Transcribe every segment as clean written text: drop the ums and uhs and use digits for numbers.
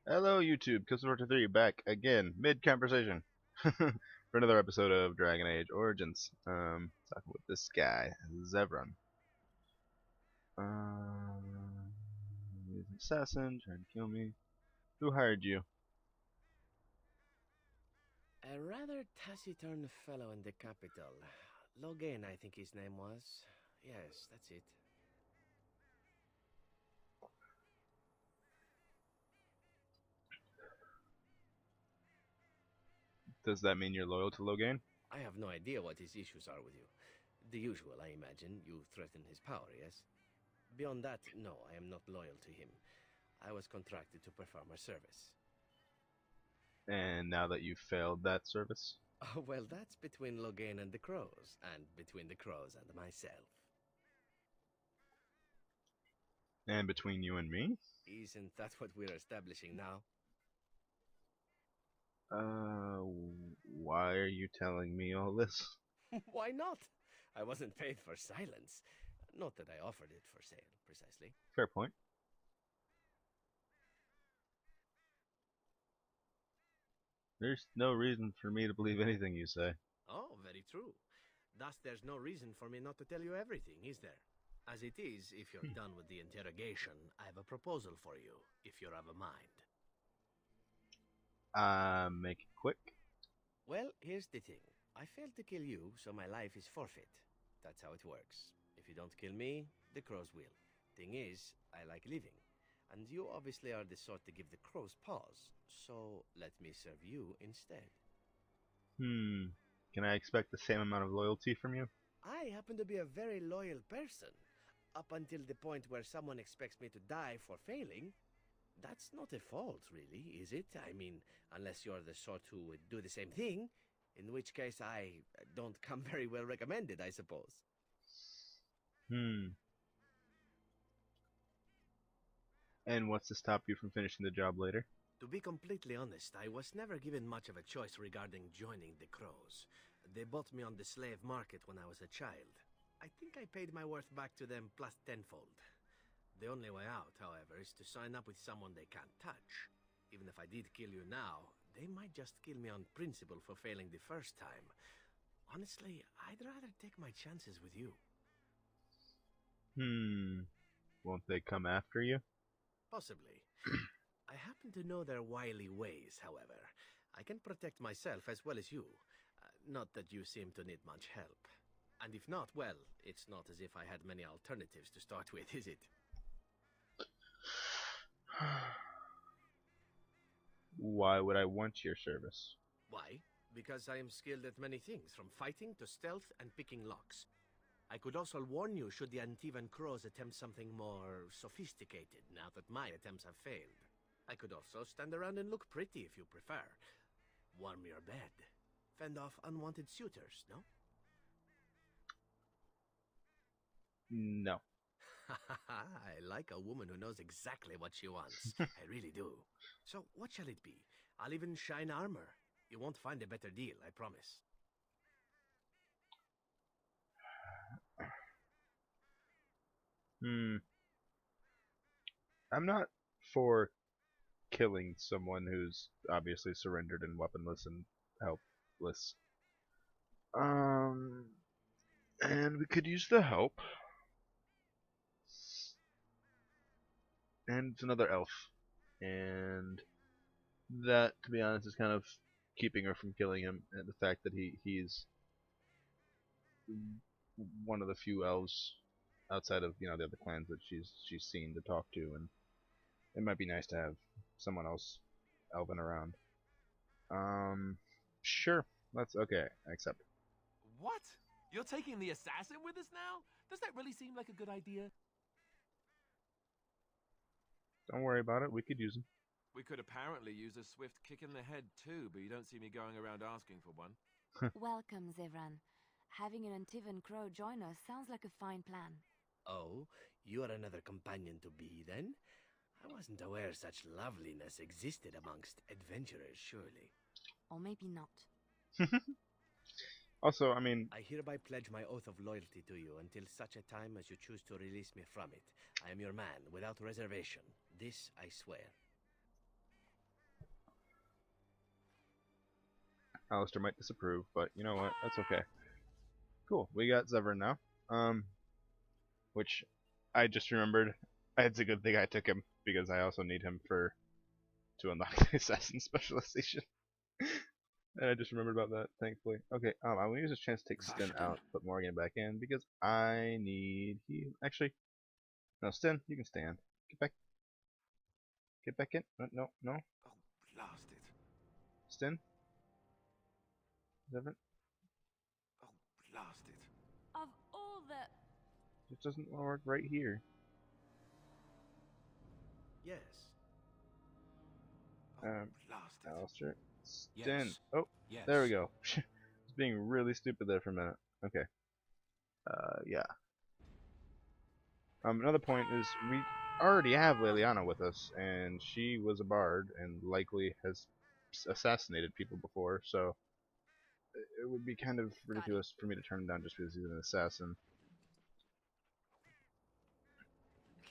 Hello, YouTube. Custom3 back again, mid-conversation, for another episode of Dragon Age Origins. Talking with this guy, Zevran. He's an assassin, trying to kill me. Who hired you? A rather taciturn fellow in the capital. Logan, I think his name was. Yes, that's it. Does that mean you're loyal to Loghain? I have no idea what his issues are with you. The usual, I imagine. You threaten his power, yes? Beyond that, no, I am not loyal to him. I was contracted to perform a service. And now that you've failed that service? Oh, well, that's between Logan and the Crows, and between the Crows and myself. And between you and me? Isn't that what we're establishing now? Uh, why are you telling me all this? Why not? I wasn't paid for silence. Not that I offered it for sale, precisely. Fair point. There's no reason for me to believe anything you say. Oh, very true. Thus, there's no reason for me not to tell you everything, is there? As it is, if you're done with the interrogation, I have a proposal for you, if you're of a mind. Make it quick. Well, here's the thing. I failed to kill you, so my life is forfeit. That's how it works. If you don't kill me, the crows will. Thing is, I like living. And you obviously are the sort to give the crows pause, so let me serve you instead. Hmm. Can I expect the same amount of loyalty from you? I happen to be a very loyal person. Up until the point where someone expects me to die for failing. That's not a fault, really, is it? I mean, unless you're the sort who would do the same thing, in which case I don't come very well recommended, I suppose. Hmm. And what's to stop you from finishing the job later? To be completely honest, I was never given much of a choice regarding joining the Crows. They bought me on the slave market when I was a child. I think I paid my worth back to them plus tenfold. The only way out, however, is to sign up with someone they can't touch. Even if I did kill you now, they might just kill me on principle for failing the first time. Honestly, I'd rather take my chances with you. Hmm. Won't they come after you? Possibly. I happen to know their wily ways, however. I can protect myself as well as you. Not that you seem to need much help. And if not, well, it's not as if I had many alternatives to start with, is it? Why would I want your service? Why? Because I am skilled at many things, from fighting to stealth and picking locks. I could also warn you should the Antivan Crows attempt something more sophisticated, now that my attempts have failed. I could also stand around and look pretty if you prefer. Warm your bed. Fend off unwanted suitors, no? No. I like a woman who knows exactly what she wants. I really do. So, what shall it be? I'll even shine armor. You won't find a better deal, I promise. Hmm. I'm not for killing someone who's obviously surrendered and weaponless and helpless. Um, and we could use the help. And it's another elf. And that, to be honest, is kind of keeping her from killing him. And the fact that he's one of the few elves outside of the other clans that she's seen to talk to, and it might be nice to have someone else elven around. Um, sure, that's okay. I accept. What? You're taking the assassin with us now? Does that really seem like a good idea? Don't worry about it. We could use him. We could apparently use a swift kick in the head too, but you don't see me going around asking for one. Welcome, Zevran. Having an Antivan Crow join us sounds like a fine plan. Oh, you are another companion to be, then? I wasn't aware such loveliness existed amongst adventurers, surely. Or maybe not. Also, I mean, I hereby pledge my oath of loyalty to you until such a time as you choose to release me from it. I am your man, without reservation. This I swear. Alistair might disapprove, but you know what? That's okay. Cool. We got Zevran now. Which I just remembered. It's a good thing I took him because I also need him to unlock the assassin specialization. And I just remembered about that, thankfully. Okay, I'm gonna use this chance to take Sten out, put Morgan back in because I need heal. Actually, no, Sten, you can stand. Get back in. No. Oh, blast it. Sten, Zevran, Oh, blast it. Of all the... this doesn't work right here. Yes. Oh, Um, blast it. Alistair, Sten. Yes. Oh, Yes. there we go. It's being really stupid there for a minute. Okay. Yeah. Another point is we already have Leliana with us, and she was a bard and likely has assassinated people before, so it would be kind of ridiculous for me to turn him down just because he's an assassin.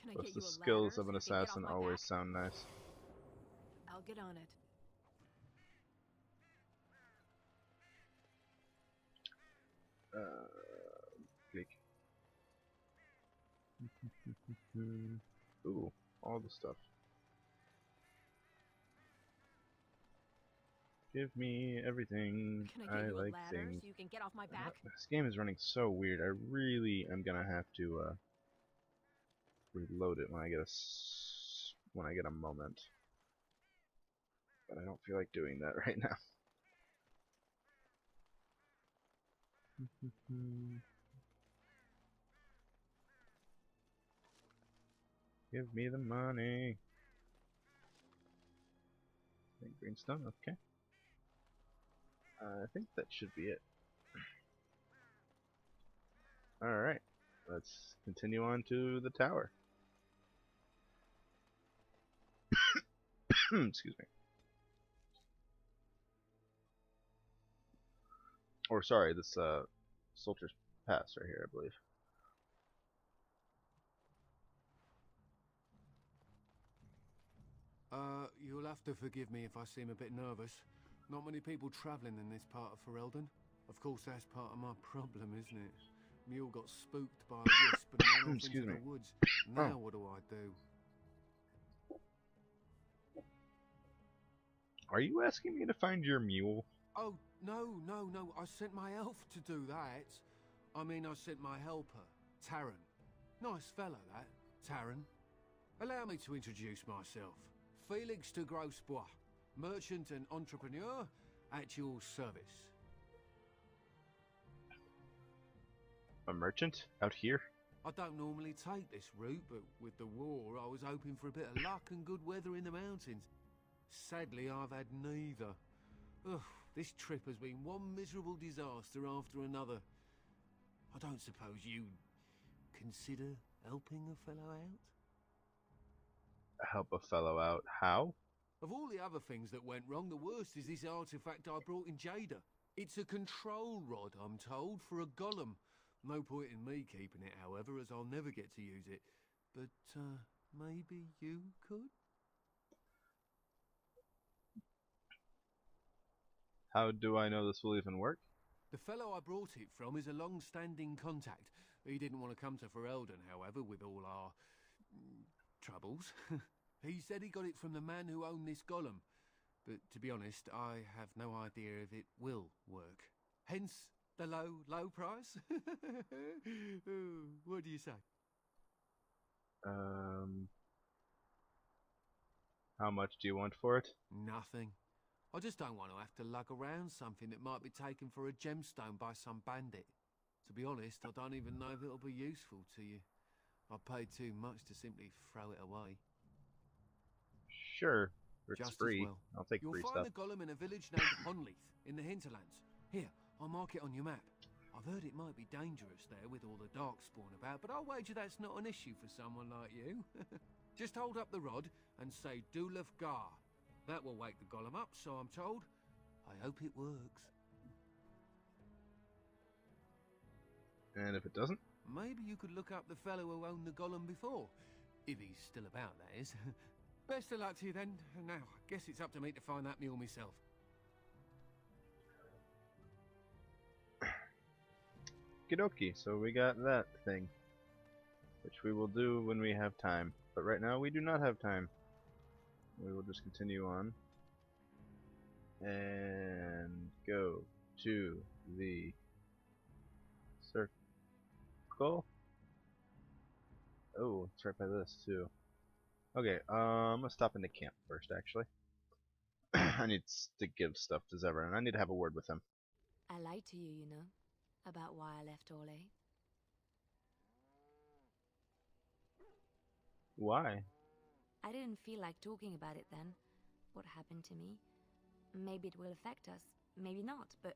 Can I Plus, get the you a skills ladder of an so you can get off assassin my always back? sound nice. I'll get on it. Click. Ooh, all the stuff. Give me everything. Can I get you a like ladder things. so you can get off my back? This game is running so weird. I really am gonna have to reload it when I get a moment. But I don't feel like doing that right now. Give me the money. Greenstone, okay. I think that should be it. Alright, let's continue on to the tower. Excuse me. Or sorry, this Soldier's Pass right here, I believe. You'll have to forgive me if I seem a bit nervous. Not many people travelling in this part of Ferelden. Of course, that's part of my problem, isn't it? Mule got spooked by a wisp and ran off Excuse into me. the woods. Now what do I do? Are you asking me to find your mule? Oh, no. I sent my elf to do that. I mean, I sent my helper, Taran. Nice fellow, that, Taran. Allow me to introduce myself. Felix de Grosbois, merchant and entrepreneur at your service. A merchant? Out here? I don't normally take this route, but with the war, I was hoping for a bit of luck and good weather in the mountains. Sadly, I've had neither. Ugh, this trip has been one miserable disaster after another. I don't suppose you'd consider helping a fellow out? Help a fellow out. How? Of all the other things that went wrong, the worst is this artifact I brought in Jada. It's a control rod, I'm told, for a golem. No point in me keeping it, however, as I'll never get to use it. But, maybe you could? How do I know this will even work? The fellow I brought it from is a long-standing contact. He didn't want to come to Ferelden, however, with all our... troubles. He said he got it from the man who owned this golem. But to be honest, I have no idea if it will work. Hence the low price. What do you say? How much do you want for it? Nothing. I just don't want to have to lug around something that might be taken for a gemstone by some bandit. To be honest, I don't even know if it'll be useful to you. I paid too much to simply throw it away. Sure. It's Just as free. well. I'll take You'll free find stuff. the golem in a village named Honleith in the hinterlands. Here, I'll mark it on your map. I've heard it might be dangerous there with all the darkspawn about, but I'll wager that's not an issue for someone like you. Just hold up the rod and say Dulaf Gar. That will wake the golem up, so I'm told. I hope it works. And if it doesn't? Maybe you could look up the fellow who owned the golem before. If he's still about, that is. Best of luck to you then. Now, I guess it's up to me to find that mule myself. Okie so we got that thing. Which we will do when we have time. But right now we do not have time. We will just continue on. And go to the circle. Oh, it's right by this too. Okay, I'm gonna stop in the camp first actually. I need to give stuff to Zevran and I need to have a word with him. I lied to you, you know, about why I left Orlais. Why? I didn't feel like talking about it then. What happened to me? Maybe it will affect us, maybe not, but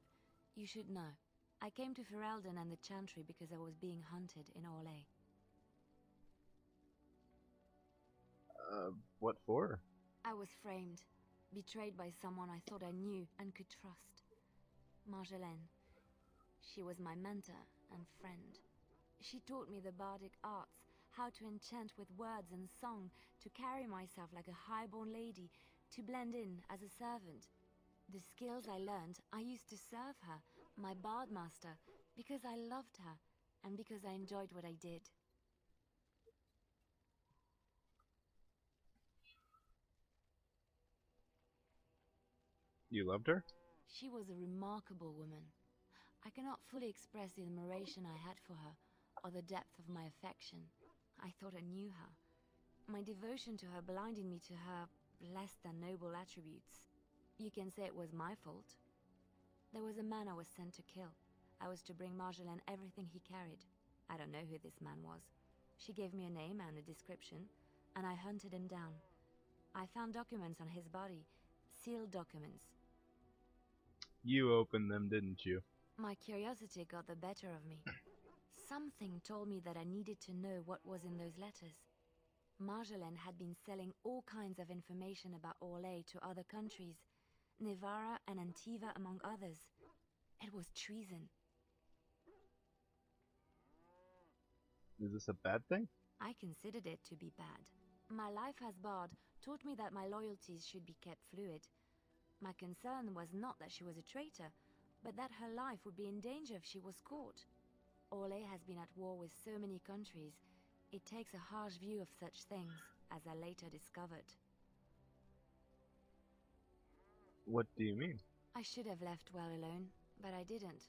you should know. I came to Ferelden and the Chantry because I was being hunted in Orlais. What for? I was framed, betrayed by someone I thought I knew and could trust. Marjolaine. She was my mentor and friend. She taught me the bardic arts, how to enchant with words and song, to carry myself like a highborn lady, to blend in as a servant. The skills I learned, I used to serve her, my bard master, because I loved her, and because I enjoyed what I did. You loved her? She was a remarkable woman. I cannot fully express the admiration I had for her, or the depth of my affection. I thought I knew her. My devotion to her blinded me to her less than noble attributes. You can say it was my fault. There was a man I was sent to kill. I was to bring Marjolaine everything he carried. I don't know who this man was. She gave me a name and a description, and I hunted him down. I found documents on his body, sealed documents. You opened them, didn't you? My curiosity got the better of me. Something told me that I needed to know what was in those letters. Marjolaine had been selling all kinds of information about Orlais to other countries, Nevarra and Antiva among others. It was treason. Is this a bad thing? I considered it to be bad. My life as bard taught me that my loyalties should be kept fluid. My concern was not that she was a traitor, but that her life would be in danger if she was caught. Orlais has been at war with so many countries. It takes a harsh view of such things, as I later discovered. What do you mean? I should have left well alone, but I didn't.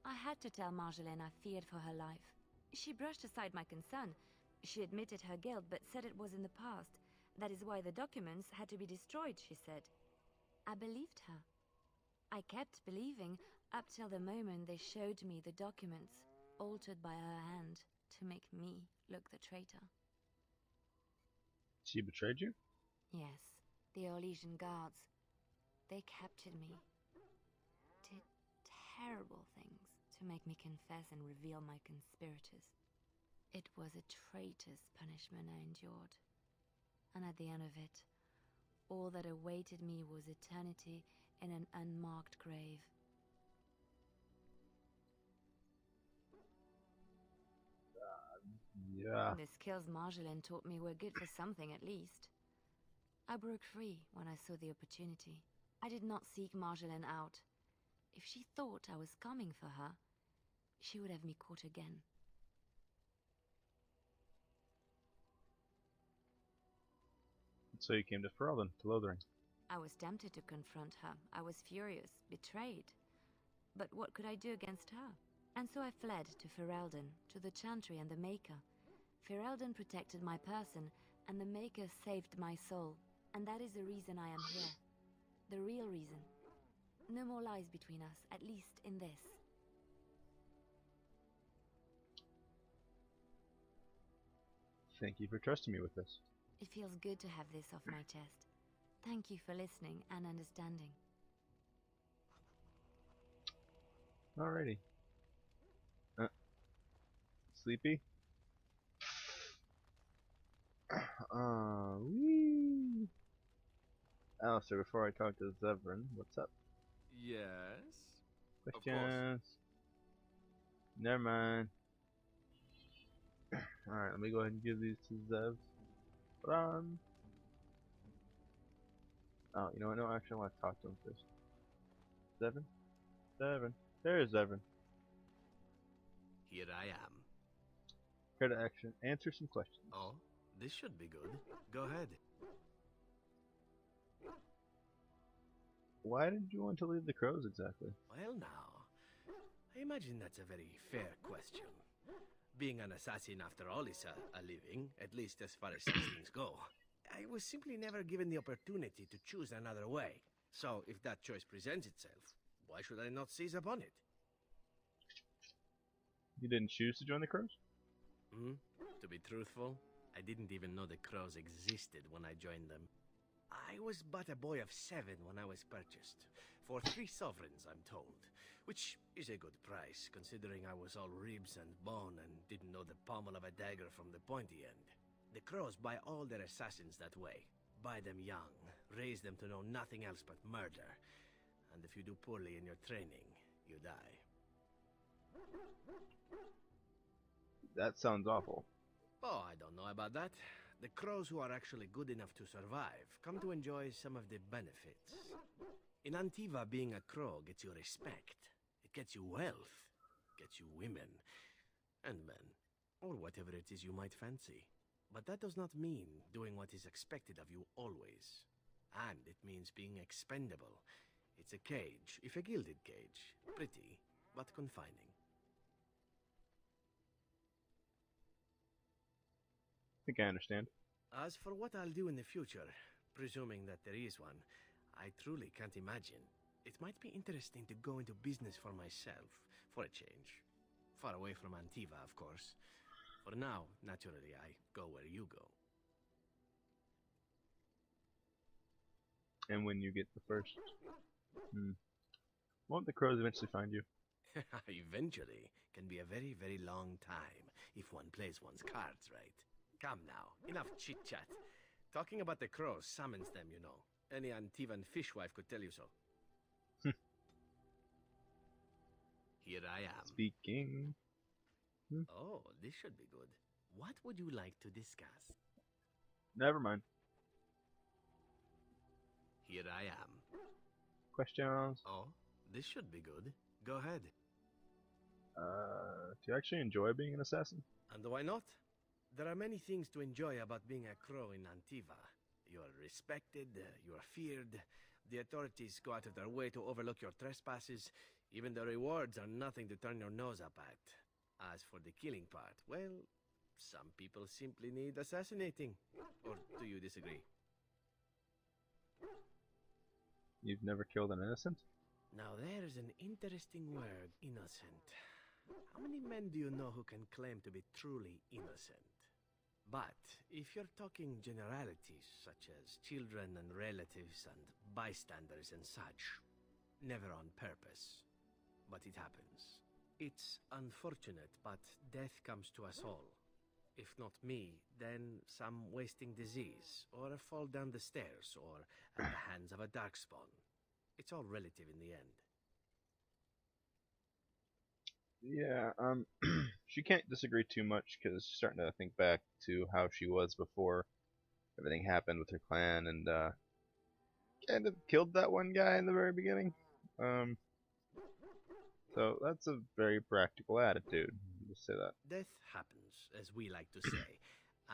I had to tell Marjolaine I feared for her life. She brushed aside my concern. She admitted her guilt, but said it was in the past. That is why the documents had to be destroyed, she said. I believed her. I kept believing up till the moment they showed me the documents, altered by her hand, to make me look the traitor. She betrayed you? Yes, the Orlesian guards. They captured me. Did terrible things to make me confess and reveal my conspirators. It was a traitor's punishment I endured. And at the end of it, all that awaited me was eternity in an unmarked grave. Yeah. The skills Marjolaine taught me were good for something at least. I broke free when I saw the opportunity. I did not seek Marjolaine out. If she thought I was coming for her, she would have me caught again. So you came to Ferelden, to Lothering. I was tempted to confront her. I was furious, betrayed. But what could I do against her? And so I fled to Ferelden, to the Chantry and the Maker. Ferelden protected my person, and the Maker saved my soul. And that is the reason I am here. The real reason. No more lies between us, at least in this. Thank you for trusting me with this. It feels good to have this off my chest. Thank you for listening and understanding. Alrighty. Sleepy? Wee. Alistair, before I talk to Zevran, what's up? Yes? Of course. Questions? Never mind. Alright, let me go ahead and give these to Zev. Run. Oh, you know what? No, actually, I want to talk to him first. Zevran? Zevran. There's Zevran. Here I am. Credit action. Answer some questions. Oh, this should be good. Go ahead. Why did you want to leave the crows exactly? Well, now, I imagine that's a very fair question. Being an assassin, after all, is a living, at least as far as such things go. I was simply never given the opportunity to choose another way. So, if that choice presents itself, why should I not seize upon it? You didn't choose to join the crows? To be truthful, I didn't even know the crows existed when I joined them. I was but a boy of 7 when I was purchased. For 3 sovereigns, I'm told. Which is a good price, considering I was all ribs and bone and didn't know the pommel of a dagger from the pointy end. The crows buy all their assassins that way. Buy them young, raise them to know nothing else but murder. And if you do poorly in your training, you die. That sounds awful. Oh, I don't know about that. The crows who are actually good enough to survive come to enjoy some of the benefits. In Antiva, being a crow gets you respect. It gets you wealth. Gets you women. And men. Or whatever it is you might fancy. But that does not mean doing what is expected of you always. And it means being expendable. It's a cage, if a gilded cage. Pretty, but confining. I think I understand. As for what I'll do in the future, presuming that there is one, I truly can't imagine. It might be interesting to go into business for myself, for a change. Far away from Antiva, of course. For now, naturally, I go where you go. And when you get the first... Won't the crows eventually find you? Eventually can be a very, very long time, if one plays one's cards right. Come now, enough chit-chat. Talking about the crows summons them, you know. Any Antivan fishwife could tell you so. Here I am. Speaking. Oh, this should be good. What would you like to discuss? Never mind. Here I am. Questions? Oh, this should be good. Go ahead. Do you actually enjoy being an assassin? And why not? There are many things to enjoy about being a crow in Antiva. You are respected, you are feared, the authorities go out of their way to overlook your trespasses, even the rewards are nothing to turn your nose up at. As for the killing part, well, some people simply need assassinating. Or do you disagree? You've never killed an innocent? Now there's an interesting word, innocent. How many men do you know who can claim to be truly innocent? But if you're talking generalities, such as children and relatives and bystanders and such, never on purpose. But it happens. It's unfortunate, but death comes to us all. If not me, then some wasting disease, or a fall down the stairs, or at the hands of a darkspawn. It's all relative in the end. Yeah, she can't disagree too much because she's starting to think back to how she was before everything happened with her clan and kind of killed that one guy in the very beginning. So that's a very practical attitude. Just say that. Death happens, as we like to say.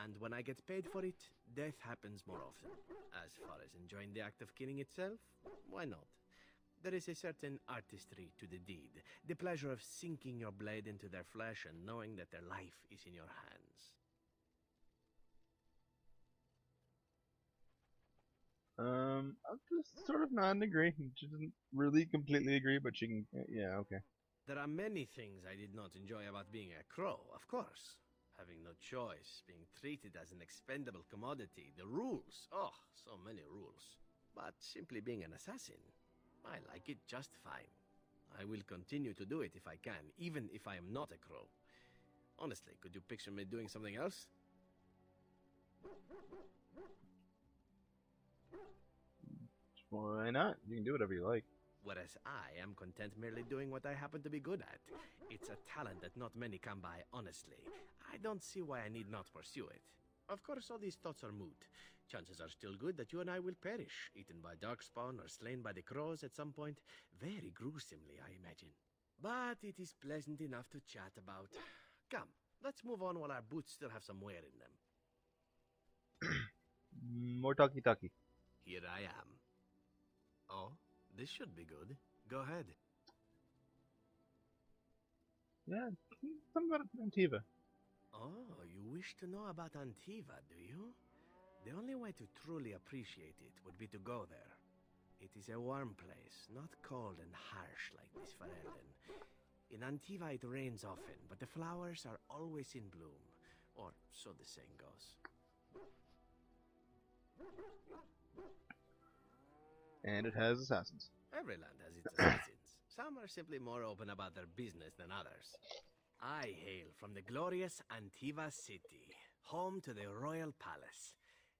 And when I get paid for it, death happens more often. As far as enjoying the act of killing itself, why not? There is a certain artistry to the deed, the pleasure of sinking your blade into their flesh and knowing that their life is in your hands. I'm just sort of nodding agree. She doesn't really completely agree, but she can. Yeah, okay. There are many things I did not enjoy about being a crow, of course. Having no choice, being treated as an expendable commodity, the rules, oh, so many rules. But simply being an assassin, I like it just fine. I will continue to do it if I can, even if I am not a crow. Honestly, could you picture me doing something else? Why not? You can do whatever you like. Whereas I am content merely doing what I happen to be good at. It's a talent that not many come by, honestly. I don't see why I need not pursue it. Of course, all these thoughts are moot. Chances are still good that you and I will perish, eaten by darkspawn or slain by the crows at some point. Very gruesomely, I imagine. but it is pleasant enough to chat about. Come, let's move on while our boots still have some wear in them. More talkie-talkie. Here I am. Oh, this should be good. Go ahead. Yeah, something about Antiva. Oh, you wish to know about Antiva, do you? The only way to truly appreciate it would be to go there. It is a warm place, not cold and harsh like this Ferelden. In Antiva it rains often, but the flowers are always in bloom. Or so the saying goes. And it has assassins. Every land has its assassins. Some are simply more open about their business than others. I hail from the glorious Antiva city, home to the royal palace.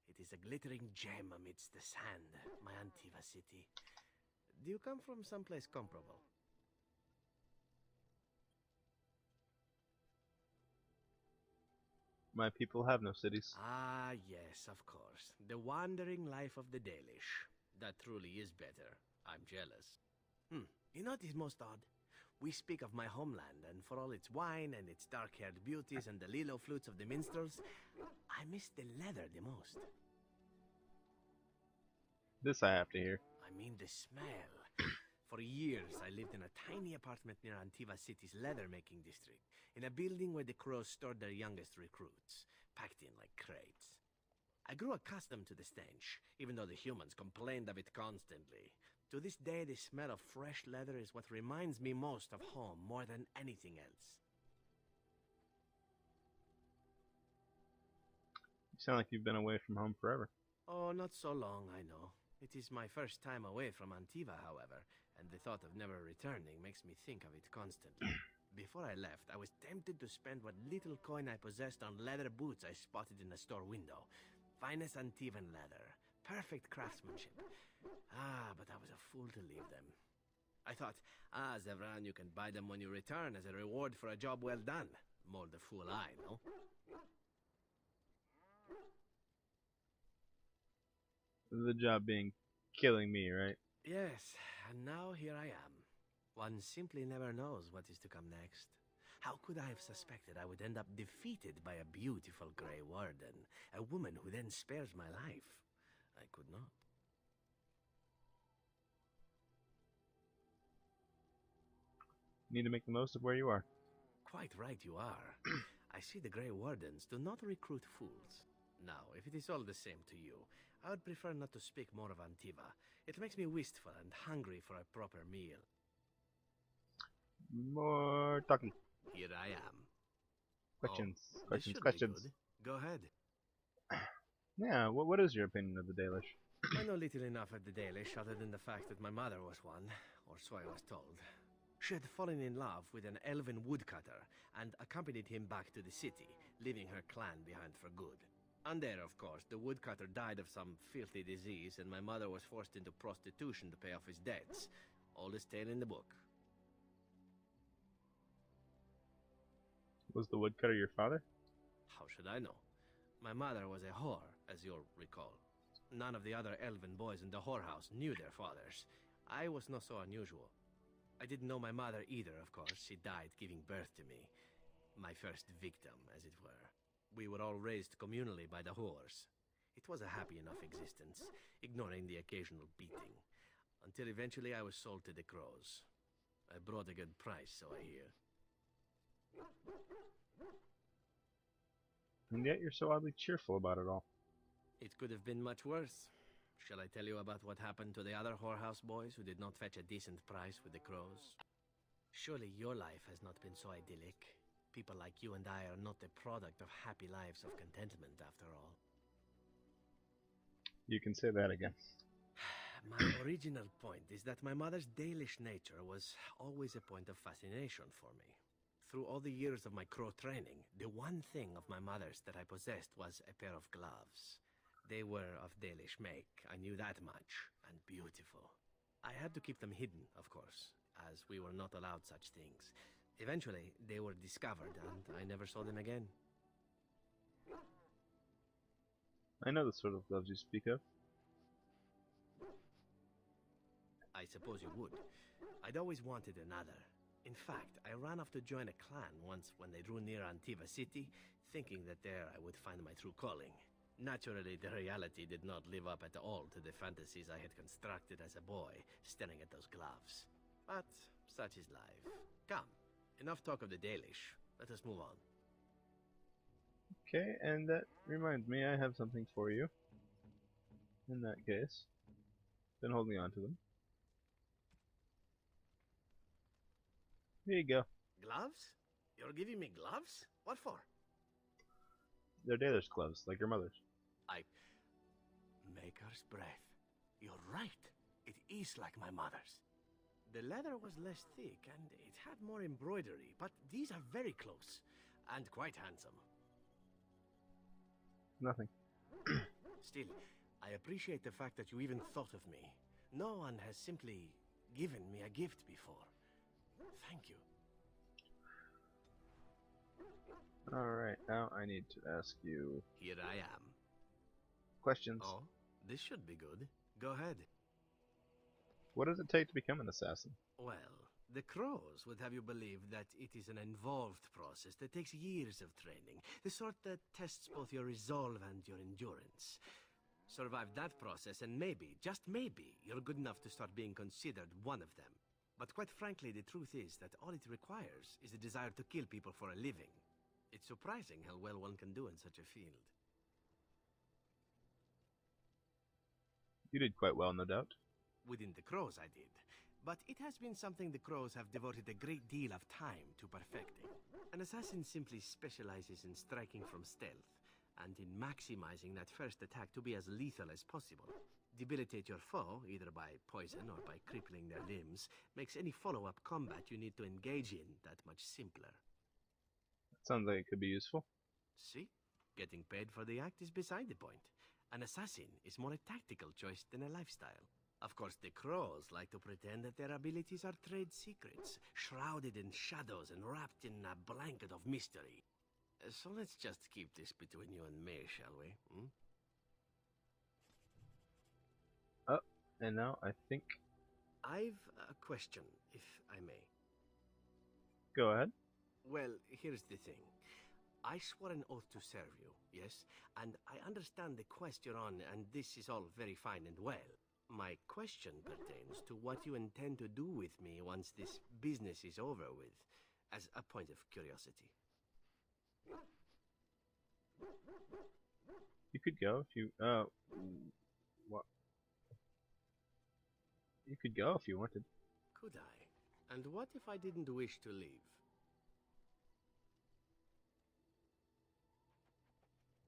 It is a glittering gem amidst the sand, my Antiva city. Do you come from someplace comparable? My people have no cities. Ah, yes, of course. The wandering life of the Dalish. That truly is better. I'm jealous. You know what is most odd? We speak of my homeland, and for all its wine and its dark-haired beauties and the lilo flutes of the minstrels, I miss the leather the most. This I have to hear. I mean the smell. For years, I lived in a tiny apartment near Antiva City's leather-making district, in a building where the crows stored their youngest recruits, packed in like crates. I grew accustomed to the stench, even though the humans complained of it constantly. To this day, the smell of fresh leather is what reminds me most of home more than anything else. You sound like you've been away from home forever. Oh, not so long, I know. It is my first time away from Antiva, however, and the thought of never returning makes me think of it constantly. Before I left, I was tempted to spend what little coin I possessed on leather boots I spotted in a store window. Finest Antivan leather. Perfect craftsmanship. Ah, but I was a fool to leave them. I thought, Zevran, you can buy them when you return as a reward for a job well done. More the fool I, no? The job being killing me, right? Yes, and now here I am. One simply never knows what is to come next. How could I have suspected I would end up defeated by a beautiful Grey Warden, a woman who then spares my life? I could not. Need to make the most of where you are. Quite right you are. I see the Grey Wardens do not recruit fools. Now, if it is all the same to you, I would prefer not to speak more of Antiva. It makes me wistful and hungry for a proper meal. More talking. Here I am. Questions. This Questions. should be Questions. good. Go ahead. Yeah, what is your opinion of the Dalish? I know little enough of the Dalish other than the fact that my mother was one, or so I was told. She had fallen in love with an elven woodcutter and accompanied him back to the city, leaving her clan behind for good. And there, of course, the woodcutter died of some filthy disease and my mother was forced into prostitution to pay off his debts. Oldest tale in the book. Was the woodcutter your father? How should I know? My mother was a whore, as you'll recall. None of the other elven boys in the whorehouse knew their fathers. I was not so unusual. I didn't know my mother either, of course. She died giving birth to me. My first victim, as it were. We were all raised communally by the whores. It was a happy enough existence, ignoring the occasional beating. Until eventually I was sold to the crows. I brought a good price, so I hear. And yet you're so oddly cheerful about it all. It could have been much worse. Shall I tell you about what happened to the other whorehouse boys who did not fetch a decent price with the crows? Surely your life has not been so idyllic. People like you and I are not the product of happy lives of contentment, after all. You can say that again. My original point is that my mother's Dalish nature was always a point of fascination for me. Through all the years of my crow training, the one thing of my mother's that I possessed was a pair of gloves. They were of Dalish make, I knew that much, and beautiful. I had to keep them hidden, of course, as we were not allowed such things. Eventually, they were discovered, and I never saw them again. I know the sort of gloves you speak of. I suppose you would. I'd always wanted another. In fact, I ran off to join a clan once when they drew near Antiva City, thinking that there I would find my true calling. Naturally, the reality did not live up at all to the fantasies I had constructed as a boy, staring at those gloves. But such is life. Come, enough talk of the Dalish. Let us move on. Okay, and that reminds me, I have something for you. In that case, been holding on to them. Here you go. Gloves? You're giving me gloves? What for? They're Dalish gloves, like your mother's. Maker's breath. You're right. It is like my mother's. The leather was less thick and it had more embroidery, but these are very close and quite handsome. Nothing. Still, I appreciate the fact that you even thought of me. No one has simply given me a gift before. Thank you. Alright, now I need to ask you Here I am. questions. Oh, this should be good. Go ahead. What does it take to become an assassin? Well, the Crows would have you believe that it is an involved process that takes years of training, the sort that tests both your resolve and your endurance. Survive that process and maybe, just maybe, you're good enough to start being considered one of them. But quite frankly, the truth is that all it requires is a desire to kill people for a living. It's surprising how well one can do in such a field. You did quite well, no doubt. Within the Crows, I did. But it has been something the Crows have devoted a great deal of time to perfecting. An assassin simply specializes in striking from stealth, and in maximizing that first attack to be as lethal as possible. Debilitate your foe, either by poison or by crippling their limbs, makes any follow-up combat you need to engage in that much simpler. Sounds like it could be useful. See? Getting paid for the act is beside the point. An assassin is more a tactical choice than a lifestyle. Of course, the Crows like to pretend that their abilities are trade secrets, shrouded in shadows and wrapped in a blanket of mystery. So let's just keep this between you and me, shall we? And now I think... I've a question, if I may. Go ahead. Well, here's the thing. I swore an oath to serve you, yes? And I understand the quest you're on, and this is all very fine and well. My question pertains to what you intend to do with me once this business is over with, as a point of curiosity. You could go if you... what? You could go if you wanted. Could I? And what if I didn't wish to leave?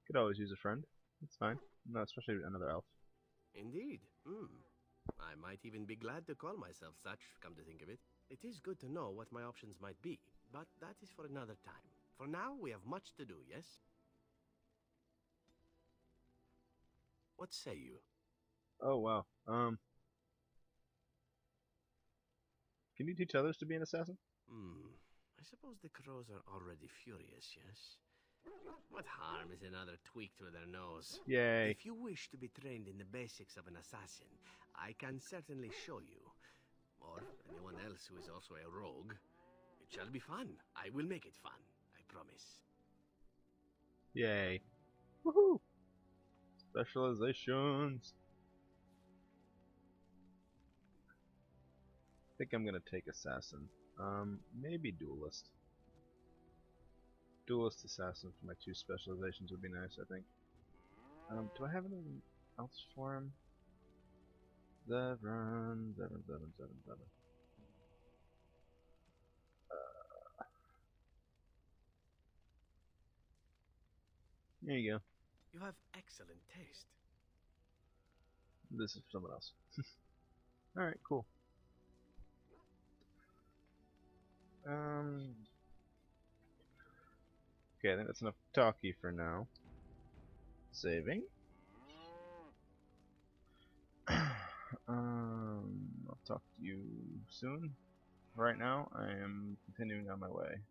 Could always use a friend. It's fine. No, especially another elf. Indeed. I might even be glad to call myself such, come to think of it. It is good to know what my options might be, but that is for another time. For now, we have much to do, yes? What say you? Oh, wow. Can you teach others to be an assassin? I suppose the Crows are already furious, yes? What harm is another tweak to their nose? Yay. If you wish to be trained in the basics of an assassin, I can certainly show you. Or anyone else who is also a rogue. It shall be fun. I will make it fun. I promise. Yay. Woohoo! Specializations. I think I'm gonna take assassin. Maybe duelist. Duelist assassin for my 2 specializations would be nice, I think. Do I have anything else for him? Zevran. There you go. You have excellent taste. This is for someone else. Alright, cool. Okay, I think that's enough talky for now. Saving. I'll talk to you soon. Right now, I am continuing on my way.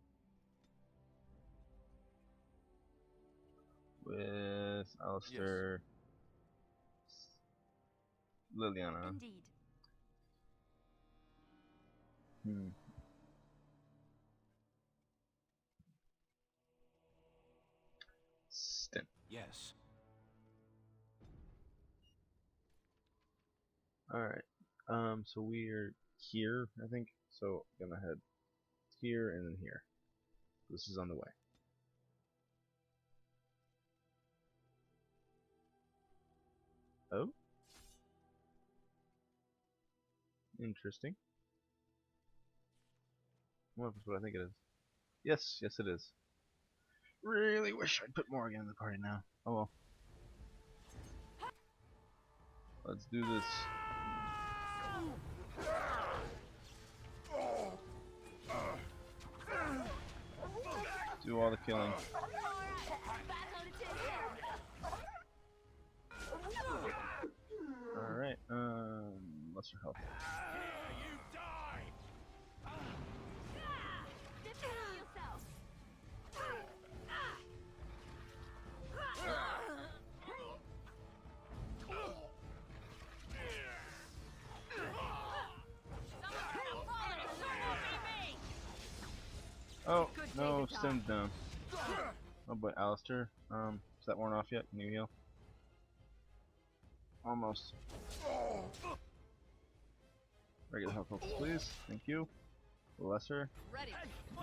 With Alistair, Liliana. Indeed. Alright. So we're here, I think. So I'm gonna head here and then here. This is on the way. Oh? Interesting. What if it's what I think it is? Yes, yes it is. Really wish I'd put Morgan in the party now. Oh well. Let's do this. Do all the killing. Alright, lesser health. Oh, no, Stim's down. Oh boy, Alistair. Is that worn off yet? Can you heal? Almost. Regular health focus, please. Thank you. Lesser.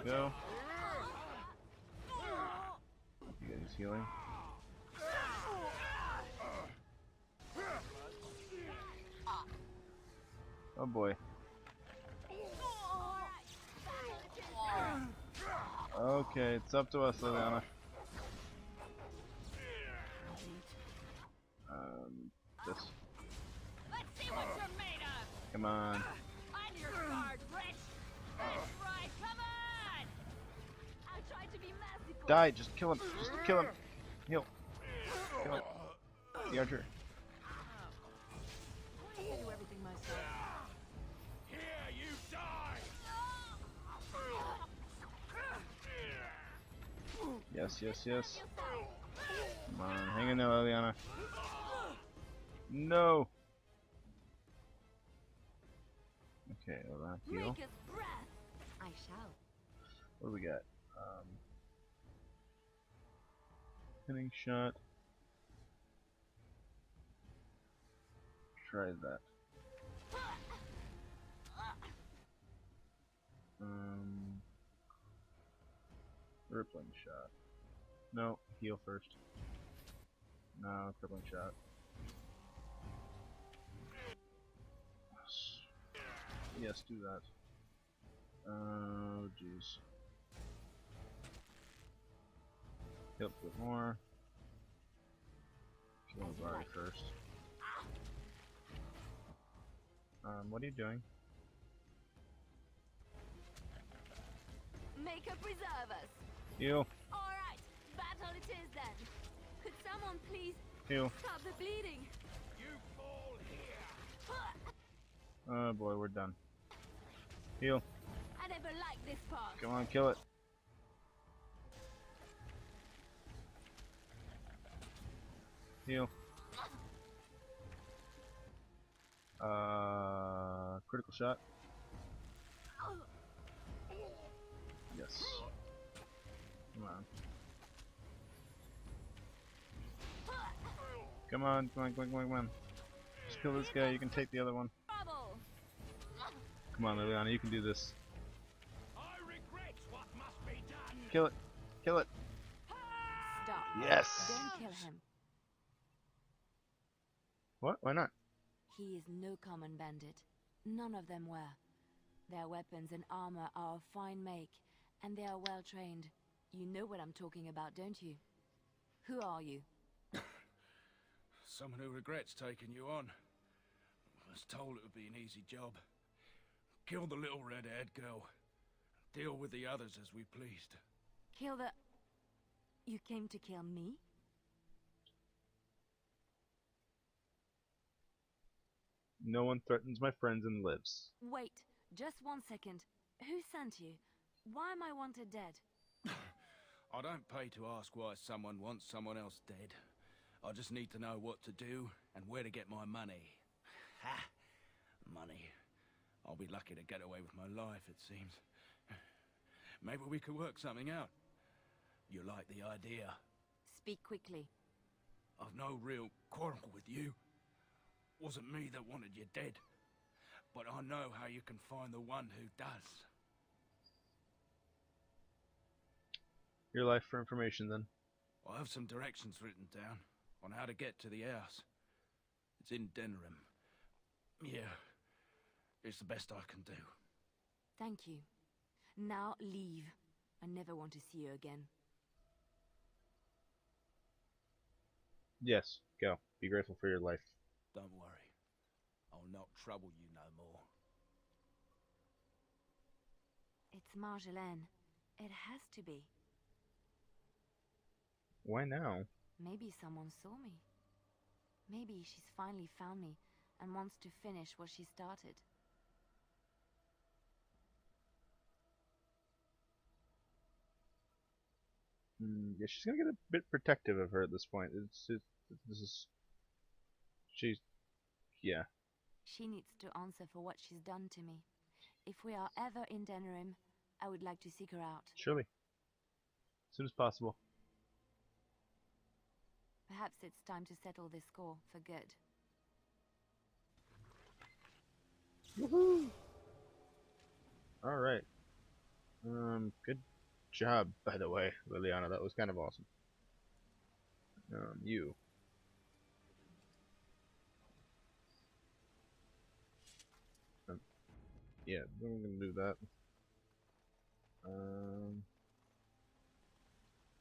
Go. You guys healing. Oh boy. Okay, it's up to us, Liliana. This. Let's see what you're made of. Come on. I'm your guard, Rich. That's right. Come on. I tried to be merciful. Die! Just kill him! Just kill him! Heal! Kill him! The archer. I can do everything myself. Here you die! Yes, yes, yes. Come on, hang in there, Liliana. No! Okay, Liliana, heal. Make us breath. I shall. What do we got? Pinning shot. Try that. Rippling shot. No, heal first. No, crippling shot. Yes, do that. Oh, jeez. Heal a bit more. Kill the body first. What are you doing? Make her preserve us. Heal. Alright, battle it is then. Could someone please Heal. stop the bleeding? You fall here! Oh boy, we're done. Heal. I never liked this part. Come on, kill it. Heal. Critical shot. Yes. Come on. Come on, come on, come on, come on, come on. Just kill this guy, you can take the other one. Trouble. Come on, Liliana, you can do this. I regret what must be done! Kill it. Kill it. Stop. Yes. Don't kill him. What? Why not? He is no common bandit. None of them were. Their weapons and armor are of fine make, and they are well trained. You know what I'm talking about, don't you? Who are you? Someone who regrets taking you on. Was told it would be an easy job. Kill the little red-haired girl. Deal with the others as we pleased. Kill the... You came to kill me? No one threatens my friends and lives. Wait, just 1 second. Who sent you? Why am I wanted dead? I don't pay to ask why someone wants someone else dead. I just need to know what to do and where to get my money. Ha! Money. I'll be lucky to get away with my life, it seems. Maybe we could work something out. You like the idea? Speak quickly. I've no real quarrel with you. wasn't me that wanted you dead. But I know how you can find the one who does. Your life for information, then. I have some directions written down on how to get to the house. It's in Denerim. Yeah, it's the best I can do. Thank you. Now leave. I never want to see you again. Yes, go. Be grateful for your life. Don't worry. I'll not trouble you no more. It's Marjolaine. It has to be. Why now? Maybe someone saw me. Maybe she's finally found me and wants to finish what she started. Yeah, she's gonna get a bit protective of her at this point. She's, yeah. She needs to answer for what she's done to me. If we are ever in Denerim, I would like to seek her out. Surely. As soon as possible. Perhaps it's time to settle this score for good. Woohoo! Alright. Good job, by the way, Leliana. That was kind of awesome. You. Yeah, I'm gonna do that.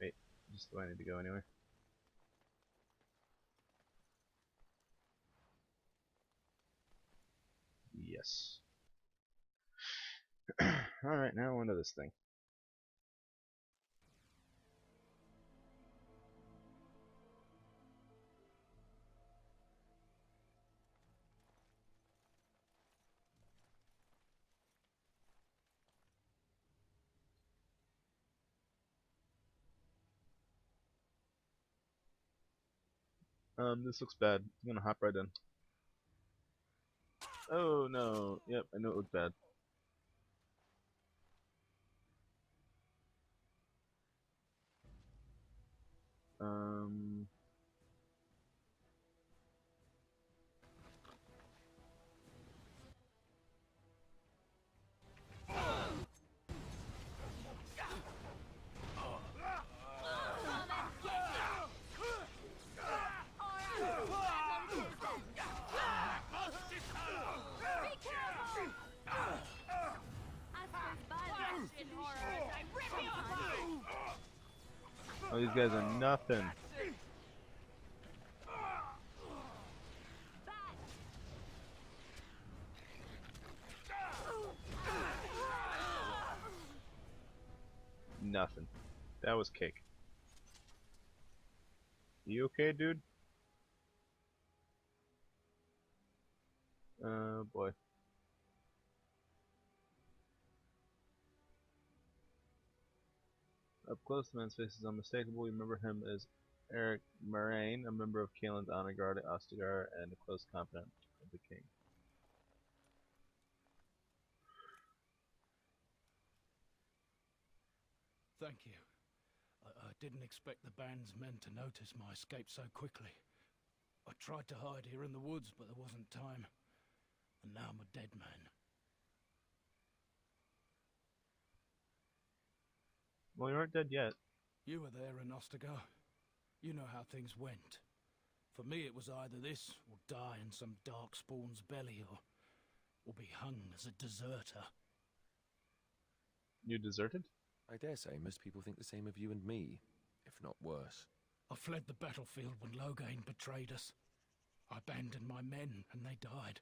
Wait, just the way I need to go anyway. Yes. Alright, now on to this thing. This looks bad. I'm gonna hop right in. Oh no. Yep, I know it looked bad. Um. Oh, these guys are nothing. Nothing. That was cake. You okay, dude? Oh boy. Up close, the man's face is unmistakable. You remember him as Eric Moraine, a member of Kaelin's honor guard at Ostagar and a close confidant of the king. Thank you. I didn't expect the band's men to notice my escape so quickly. I tried to hide here in the woods, but there wasn't time. And now I'm a dead man. Well, you aren't dead yet. You were there in Ostagar. You know how things went. For me, it was either this, or die in some darkspawn's belly, or be hung as a deserter. You deserted? I dare say most people think the same of you and me, if not worse. I fled the battlefield when Loghain betrayed us. I abandoned my men, and they died.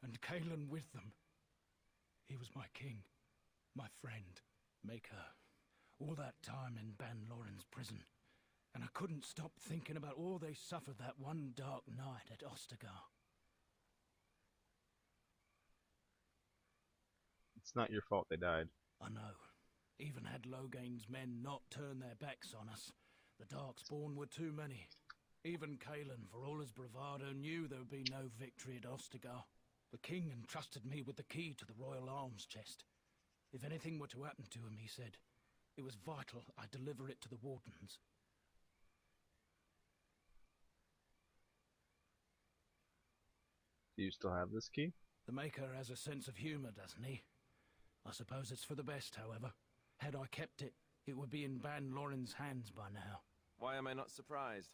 And Kaelin with them. He was my king, my friend, maker. All that time in Ban Loren's prison. And I couldn't stop thinking about all they suffered that one dark night at Ostagar. It's not your fault they died. I know. Even had Loghain's men not turned their backs on us, the Darkspawn were too many. Even Kaelin, for all his bravado, knew there would be no victory at Ostagar. The king entrusted me with the key to the royal arms chest. If anything were to happen to him, he said, it was vital I deliver it to the Wardens. Do you still have this key? The Maker has a sense of humor, doesn't he? I suppose it's for the best, however. Had I kept it, it would be in Ban Loren's hands by now. Why am I not surprised?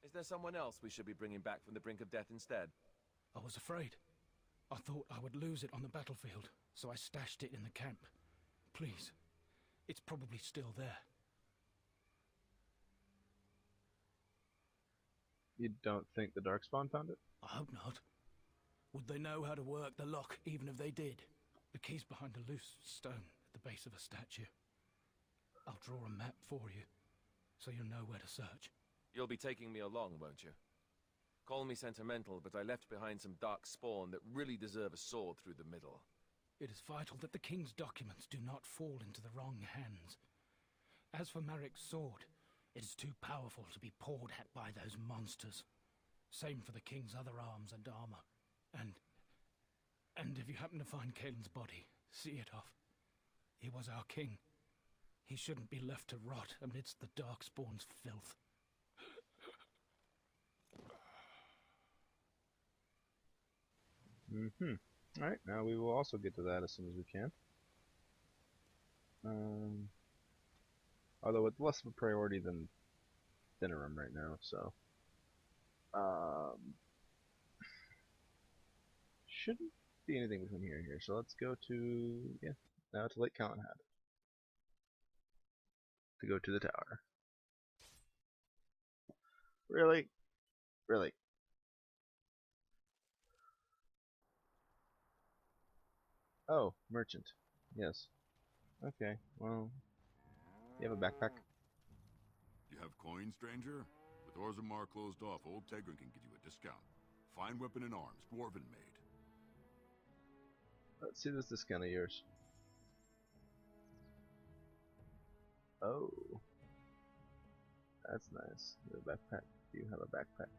Is there someone else we should be bringing back from the brink of death instead? I was afraid. I thought I would lose it on the battlefield, so I stashed it in the camp. Please, it's probably still there. You don't think the Darkspawn found it? I hope not. Would they know how to work the lock, even if they did? The key's behind a loose stone at the base of a statue. I'll draw a map for you, so you'll know where to search. You'll be taking me along, won't you? Call me sentimental, but I left behind some dark spawn that really deserve a sword through the middle. It is vital that the king's documents do not fall into the wrong hands. As for Marik's sword, it is too powerful to be pawed at by those monsters. Same for the king's other arms and armor. And if you happen to find Kaelin's body, see it off. He was our king. He shouldn't be left to rot amidst the Darkspawn's filth. Alright, now we will also get to that as soon as we can. Although it's less of a priority than Denerim right now, so shouldn't be anything between here and here. So let's go to now to Lake Calenhad to go to the tower. Really? Really? Oh, merchant. Yes. Okay, well, you have a backpack? You have coin, stranger? With Orzammar closed off, old Tegrin can give you a discount. Fine weapon and arms, dwarven made. Let's see this discount of yours. Oh. That's nice. You have a backpack. Do you have a backpack?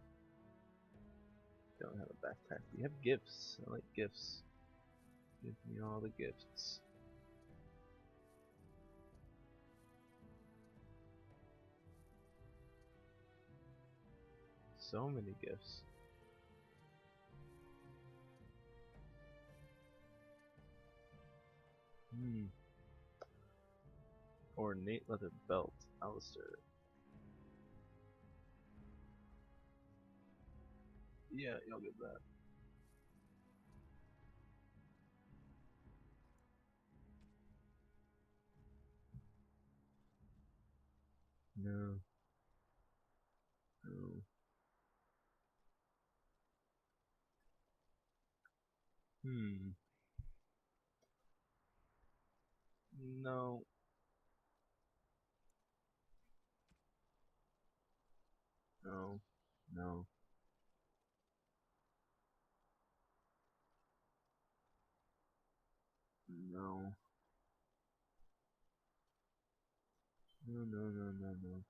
Don't have a backpack. Do you have gifts? I like gifts. Give me all the gifts. So many gifts. Ornate leather belt, Alistair. Yeah, you'll get that. No. No. No. No. No. No. No, no, no, no, no.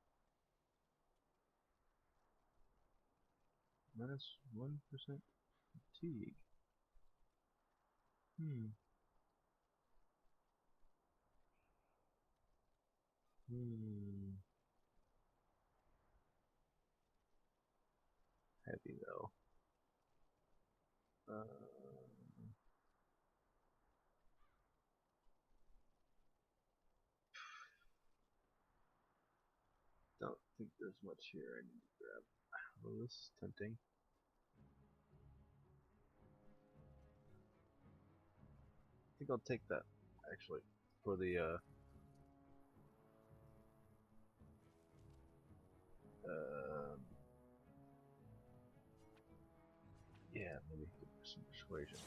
Minus 1% fatigue. Heavy though. Don't think there's much here I need to grab. Well, this is tempting. I think I'll take that, actually, for the, yeah, maybe some persuasion.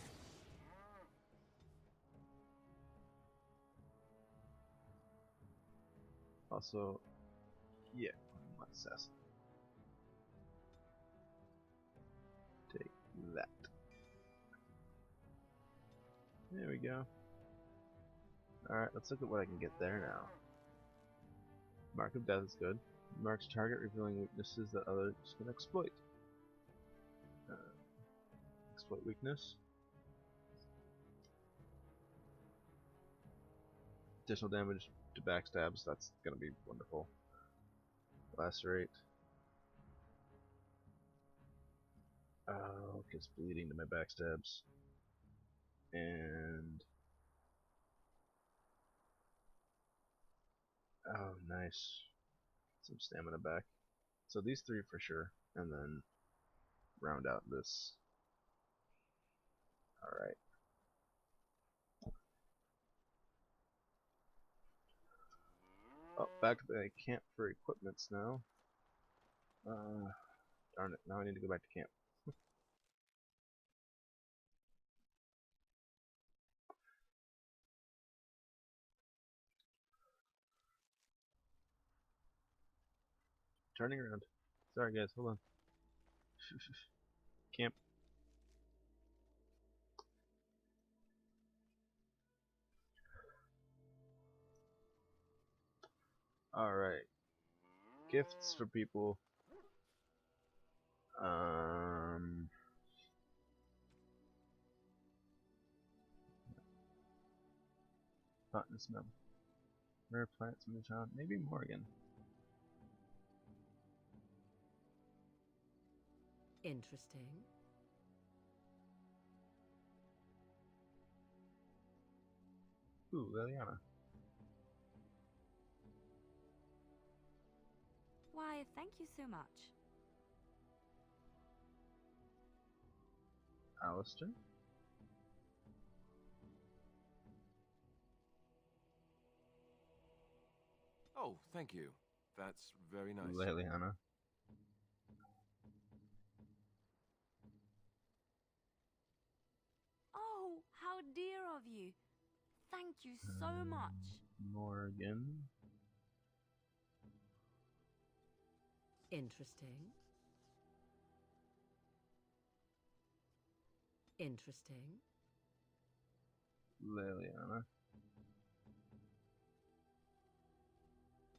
Also, yeah, I'm not assassin. Take that. There we go. Alright, let's look at what I can get there now. Mark of Death is good. Marks target, revealing weaknesses that others can exploit. Exploit weakness. Additional damage to backstabs, that's gonna be wonderful. Lacerate. Oh, it's bleeding to my backstabs. And oh, nice. Some stamina back. So these three for sure, and then round out this. Alright. Oh, back to the camp for equipments now. Darn it, now I need to go back to camp. Turning around. Sorry guys, hold on. Camp. Alright. Gifts for people. Botanist smell. Rare plants from the town. Maybe Morgan. Interesting. Ooh, Liliana. Why, thank you so much. Alistair. Oh, thank you. That's very nice. Liliana. Oh, how dear of you. Thank you so much. Morgan. Interesting. Interesting. Liliana.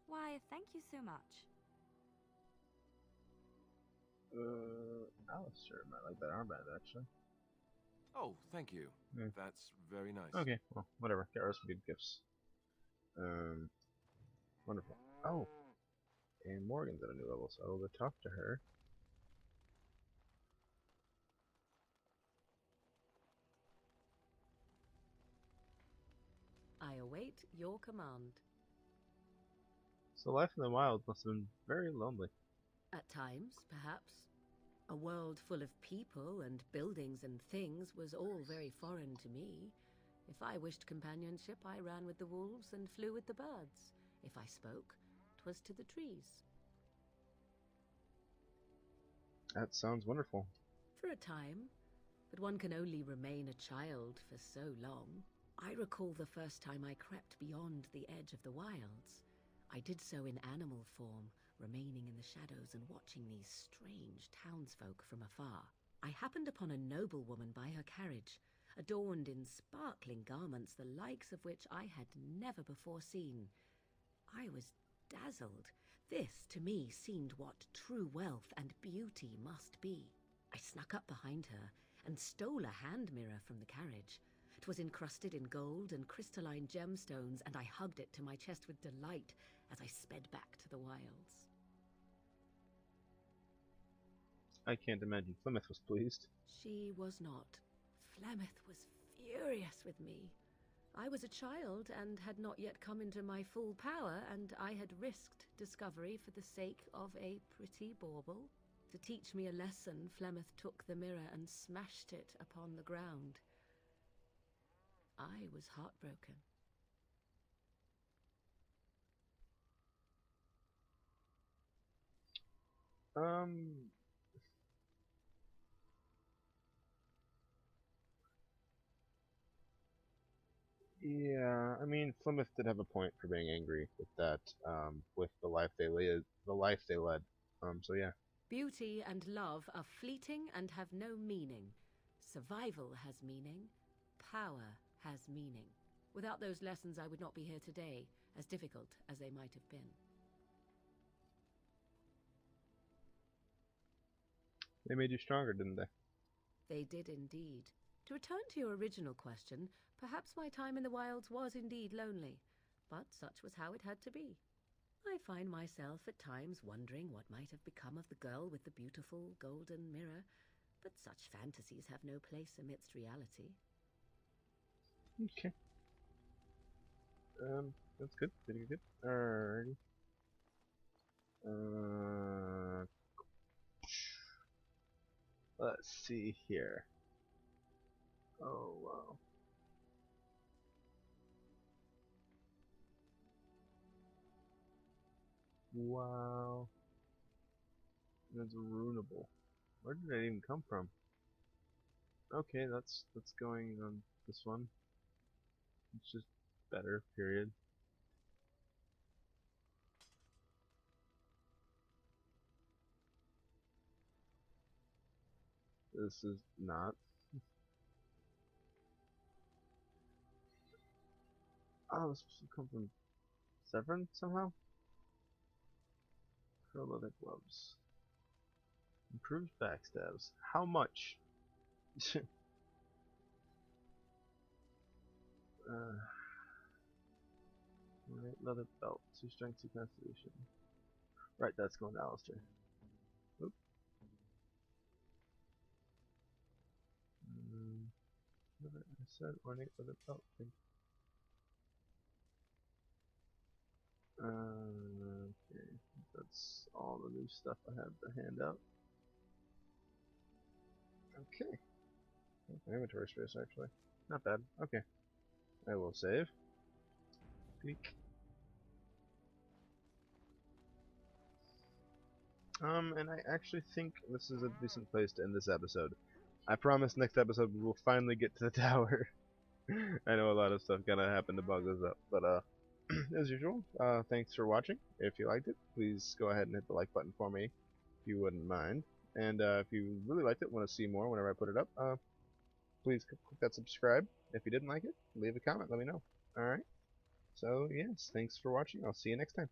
Why, thank you so much. Alistair might like that armband actually. Oh, thank you. Yeah. That's very nice. Okay, well, whatever. Get her some good gifts. Wonderful. Oh, and Morgan's at a new level, so I'll go talk to her. I await your command. So life in the wild must have been very lonely. At times, perhaps. A world full of people and buildings and things was all very foreign to me. If I wished companionship, I ran with the wolves and flew with the birds. If I spoke, 'twas to the trees. That sounds wonderful. For a time, but one can only remain a child for so long. I recall the first time I crept beyond the edge of the wilds. I did so in animal form, remaining in the shadows and watching these strange townsfolk from afar. I happened upon a noblewoman by her carriage, adorned in sparkling garments the likes of which I had never before seen. I was dazzled. This, to me, seemed what true wealth and beauty must be. I snuck up behind her and stole a hand mirror from the carriage. It was encrusted in gold and crystalline gemstones, and I hugged it to my chest with delight as I sped back to the wilds. I can't imagine Plymouth was pleased. She was not. Flemeth was furious with me. I was a child and had not yet come into my full power, and I had risked discovery for the sake of a pretty bauble. To teach me a lesson, Flemeth took the mirror and smashed it upon the ground. I was heartbroken. Yeah, I mean, Plymouth did have a point for being angry with that, with the life they led. So yeah. Beauty and love are fleeting and have no meaning. Survival has meaning. Power has meaning. Without those lessons, I would not be here today, as difficult as they might have been. They made you stronger, didn't they? They did indeed. To return to your original question, perhaps my time in the wilds was indeed lonely, but such was how it had to be. I find myself at times wondering what might have become of the girl with the beautiful golden mirror, but such fantasies have no place amidst reality. Okay. That's good. Pretty good. Alrighty. Let's see here. Oh wow. Wow. That's ruinable. Where did it even come from? Okay, that's going on this one. It's just better, period. This is not. Oh, this supposed to come from Severn somehow? Curl leather gloves. Improves backstabs. How much? Right, leather belt. 2 strength, 2 constitution. Right, that's going to Alistair. Oop. Leather, I said ornate leather belt. Okay, that's all the new stuff I have to hand out. Okay. Inventory space, actually. Not bad. Okay. I will save. Peek. And I actually think this is a decent place to end this episode. I promise next episode we will finally get to the tower. I know a lot of stuff gonna happen to bug us up, but as usual, thanks for watching. If you liked it, please go ahead and hit the like button for me, if you wouldn't mind. And if you really liked it, want to see more whenever I put it up, please click that subscribe. If you didn't like it, leave a comment, let me know. Alright? So, yes, thanks for watching. I'll see you next time.